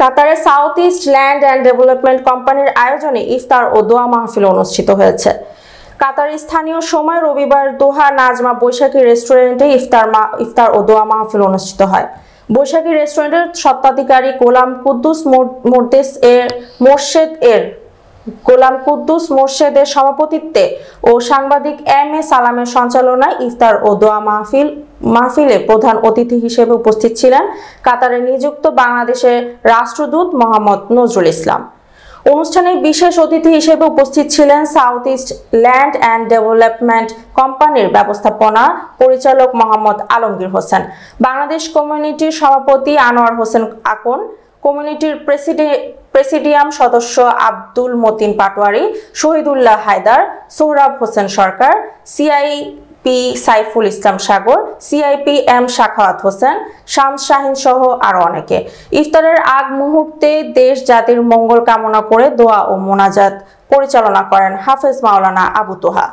কাতারের south east land and development কোম্পানির আয়োজনে ইফতার ও দোয়া মাহফিল অনুষ্ঠিত হয়েছে। কাতারের স্থানীয় সময় রবিবার দোহা নাজমা বৈশাখী রেস্টুরেন্টে ইফতার ও দোয়া মাহফিল অনুষ্ঠিত হয়। বৈশাখী রেস্টুরেন্টের স্বত্বাধিকারী গোলাম কুদ্দুস মোর্শেদের সভাপতিত্বে ও সাংবাদিক এম.এ. সালামের সঞ্চালনায় ইফতার ও দোয়া মাহফিলে প্রধান অতিথি হিসেবে উপস্থিত ছিলেন কাতারে নিযুক্ত বাংলাদেশের রাষ্ট্রদূত মোহাম্মদ নজরুল ইসলাম। অনুষ্ঠানে বিশেষ অতিথি হিসেবে উপস্থিত ছিলেন south east land and development কোম্পানির ব্যবস্থাপনা পরিচালক মোহাম্মদ আলমগীর হোসেন, বাংলাদেশ কমিউনিটির সভাপতি আনোয়ার হোসেন আকন, কমিউনিটির প্রেসিডিয়াম সদস্য আব্দুল মতিন পাটোয়ারি, শহীদুল্লাহ হায়দার, সোহরাব হোসেন সরকার, সিআইপি সাইফুল ইসলাম সাগর, সিআইপি এম শাখাওয়াত হোসেন, শামস শাহিন সহ আরো অনেকে। ইফতারের আগ মুহূর্তে দেশ জাতির মঙ্গল কামনা করে দোয়া ও মোনাজাত পরিচালনা করেন হাফেজ মাওলানা আবু তোহা।